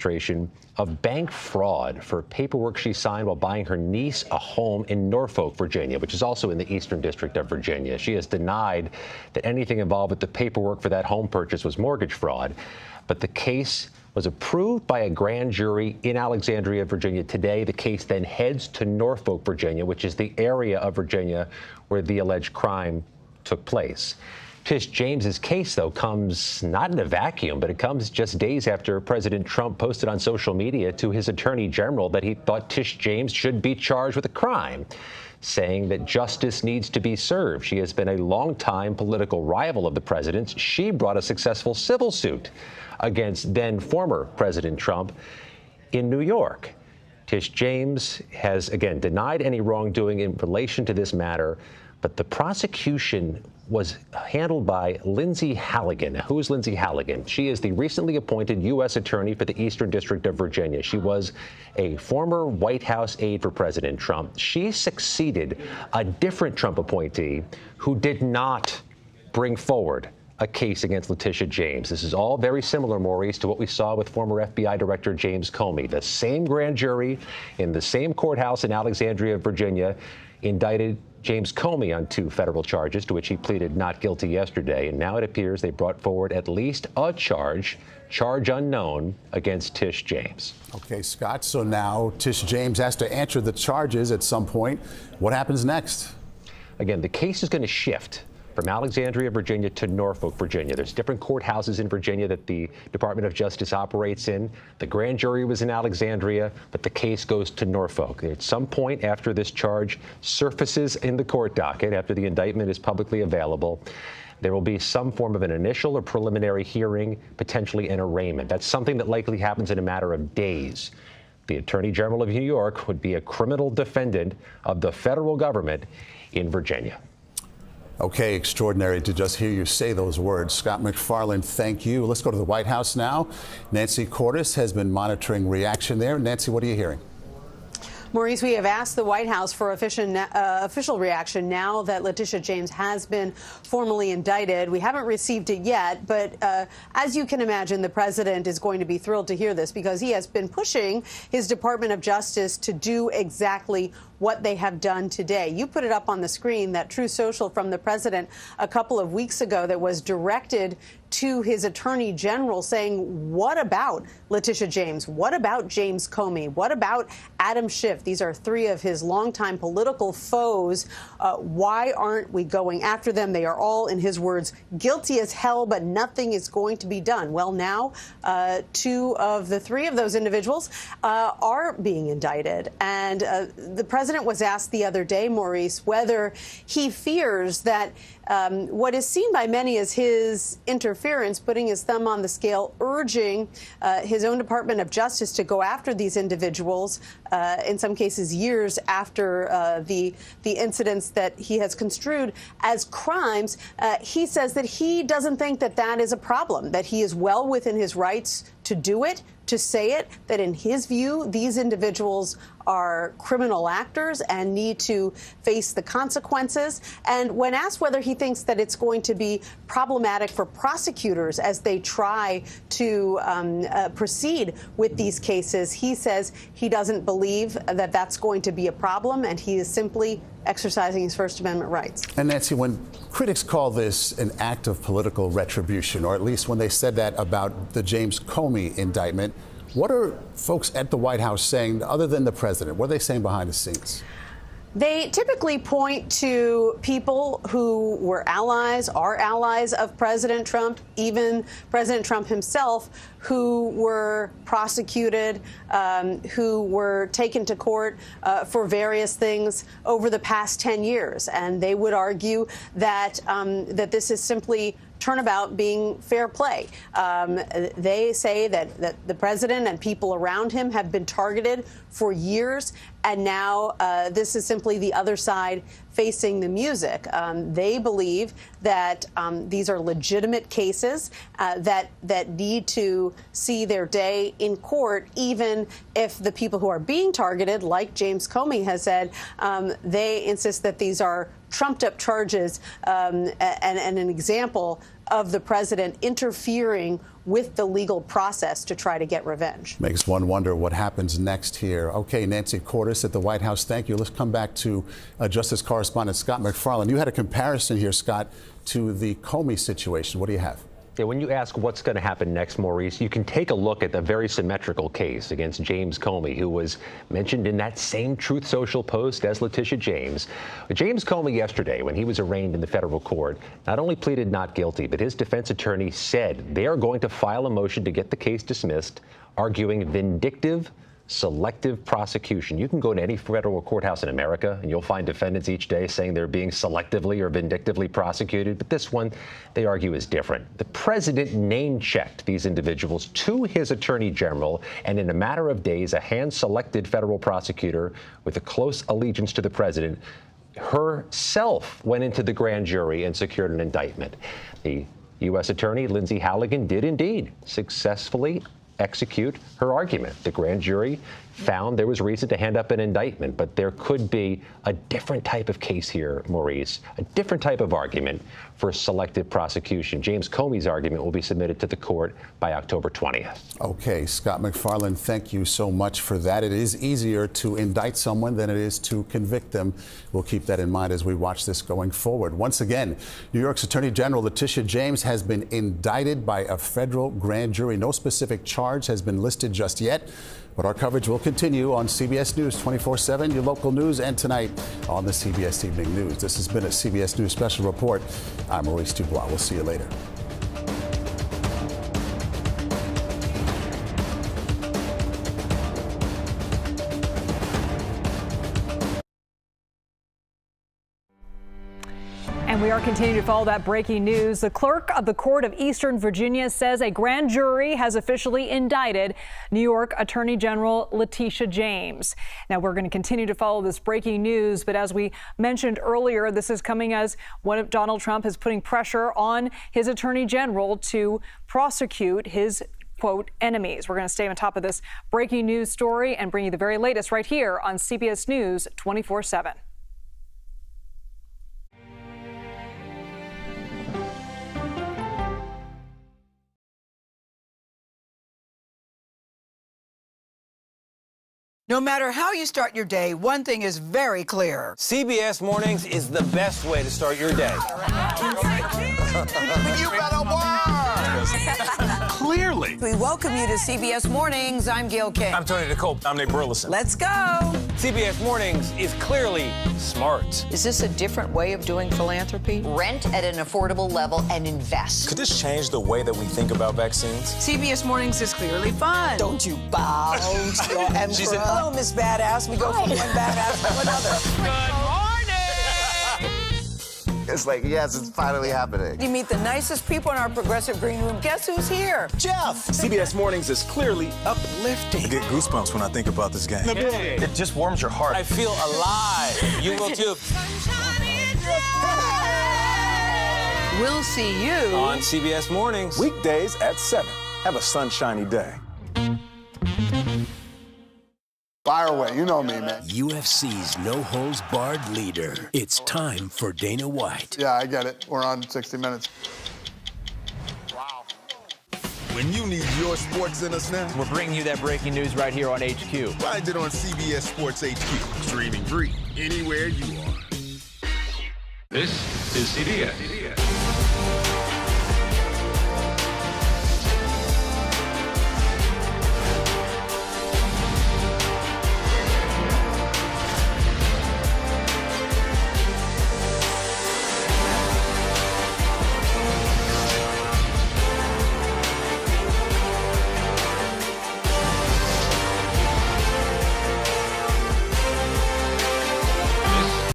administration of bank fraud for paperwork she signed while buying her niece a home in Norfolk, Virginia, which is also in the Eastern District of Virginia. She has denied that anything involved with the paperwork for that home purchase was mortgage fraud. But the case was approved by a grand jury in Alexandria, Virginia today. The case then heads to Norfolk, Virginia, which is the area of Virginia where the alleged crime took place. Tish James's case, though, comes not in a vacuum, but it comes just days after President Trump posted on social media to his attorney general that he thought Tish James should be charged with a crime, saying that justice needs to be served. She has been a longtime political rival of the president's. She brought a successful civil suit against then former President Trump in New York. Tish James has, again, denied any wrongdoing in relation to this matter, but the prosecution was handled by Lindsay Halligan. Who is Lindsay Halligan? She is the recently appointed U.S. Attorney for the Eastern District of Virginia. She was a former White House aide for President Trump. She succeeded a different Trump appointee who did not bring forward a case against Letitia James. This is all very similar, Maurice, to what we saw with former FBI Director James Comey. The same grand jury in the same courthouse in Alexandria, Virginia, indicted James Comey on 2 federal charges, to which he pleaded not guilty yesterday. And now it appears they brought forward at least a charge unknown, against Tish James. Okay, Scott, so now Tish James has to answer the charges at some point. What happens next? Again, the case is going to shift from Alexandria, Virginia to Norfolk, Virginia. There's different courthouses in Virginia that the Department of Justice operates in. The grand jury was in Alexandria, but the case goes to Norfolk. At some point after this charge surfaces in the court docket, after the indictment is publicly available, there will be some form of an initial or preliminary hearing, potentially an arraignment. That's something that likely happens in a matter of days. The Attorney General of New York would be a criminal defendant of the federal government in Virginia. Okay, extraordinary to just hear you say those words. Scott MacFarlane, thank you. Let's go to the White House now. Nancy Cordes has been monitoring reaction there. Nancy, what are you hearing? Maurice, we have asked the White House for official reaction now that Letitia James has been formally indicted. We haven't received it yet, but as you can imagine, the president is going to be thrilled to hear this because he has been pushing his Department of Justice to do exactly what they have done today. You put it up on the screen, that True Social from the president a couple of weeks ago that was directed to his attorney general saying, what about Letitia James? What about James Comey? What about Adam Schiff? These are 3 of his longtime political foes. Why aren't we going after them? They are all, in his words, guilty as hell, but nothing is going to be done. Well, now 2 of the 3 of those individuals are being indicted. And the president was asked the other day, Maurice, whether he fears that what is seen by many as his interference, putting his thumb on the scale, urging his own Department of Justice to go after these individuals, in some cases years after the incidents that he has construed as crimes. He says that he doesn't think that that is a problem, that he is well within his rights to do it, to say it, that in his view, these individuals are criminal actors and need to face the consequences. And when asked whether he thinks that it's going to be problematic for prosecutors as they try to proceed with these cases, he says he doesn't believe that that's going to be a problem, and he is simply exercising his First Amendment rights. And Nancy, when critics call this an act of political retribution, or at least when they said that about the James Comey indictment, what are folks at the White House saying, other than the president? What are they saying behind the scenes? They typically point to people who were allies, are allies of President Trump, even President Trump himself, who were prosecuted, who were taken to court for various things over the past 10 years. And they would argue that that this is simply turnabout being fair play. They say that the president and people around him have been targeted for years, and now this is simply the other side facing the music. They believe that these are legitimate cases that need to see their day in court, even if the people who are being targeted, like James Comey has said, they insist that these are trumped up charges and an example of the president interfering with the legal process to try to get revenge. Makes one wonder what happens next here. Okay, Nancy Cordes at the White House, thank you. Let's come back to Justice Correspondent Scott McFarland. You had a comparison here, Scott, to the Comey situation. What do you have? Yeah, when you ask what's going to happen next, Maurice, you can take a look at the very symmetrical case against James Comey, who was mentioned in that same Truth Social post as Letitia James. James Comey yesterday, when he was arraigned in the federal court, not only pleaded not guilty, but his defense attorney said they are going to file a motion to get the case dismissed, arguing vindictive, selective prosecution. You can go to any federal courthouse in America and you'll find defendants each day saying they're being selectively or vindictively prosecuted. But this one, they argue, is different. The president name-checked these individuals to his attorney general, and in a matter of days, a hand-selected federal prosecutor with a close allegiance to the president herself went into the grand jury and secured an indictment. The U.S. Attorney Lindsay Halligan did indeed successfully execute her argument. The grand jury found there was reason to hand up an indictment, but there could be a different type of case here, Maurice, a different type of argument for selective prosecution. James Comey's argument will be submitted to the court by October 20th. Okay, Scott McFarland, thank you so much for that. It is easier to indict someone than it is to convict them. We'll keep that in mind as we watch this going forward. Once again, New York's Attorney General Letitia James has been indicted by a federal grand jury. No specific charge has been listed just yet, but our coverage will continue on CBS News 24/7, your local news, and tonight on the CBS Evening News. This has been a CBS News Special Report. I'm Maurice Dubois. We'll see you later. And we are continuing to follow that breaking news. The clerk of the Court of Eastern Virginia says a grand jury has officially indicted New York Attorney General Letitia James. Now, we're going to continue to follow this breaking news, but as we mentioned earlier, this is coming as one of Donald Trump is putting pressure on his Attorney General to prosecute his quote, enemies. We're going to stay on top of this breaking news story and bring you the very latest right here on CBS News 24/7. No matter how you start your day, one thing is very clear. CBS Mornings is the best way to start your day. You better work! Clearly. We welcome you to CBS Mornings. I'm Gail King. I'm Tony Nicole. I'm Nate Burleson. Let's go! CBS Mornings is clearly smart. Is this a different way of doing philanthropy? Rent at an affordable level and invest. Could this change the way that we think about vaccines? CBS Mornings is clearly fun. Don't you bow to your emperor. She said, hello, Miss Badass. We go from one badass to another. Good morning! It's like, yes, it's finally happening. You meet the nicest people in our progressive green room. Guess who's here? Jeff! CBS Mornings is clearly uplifting. I get goosebumps when I think about this game. It just warms your heart. I feel alive. You will too. We'll see you On CBS Mornings. Weekdays at 7. Have a sunshiny day. Fire away, you know me, man. UFC's no-holds-barred leader. It's time for Dana White. Yeah, I get it. We're on 60 Minutes. Wow. When you need your sports in us now, we're bringing you that breaking news right here on HQ. Find it on CBS Sports HQ, streaming free anywhere you are. This is CBS.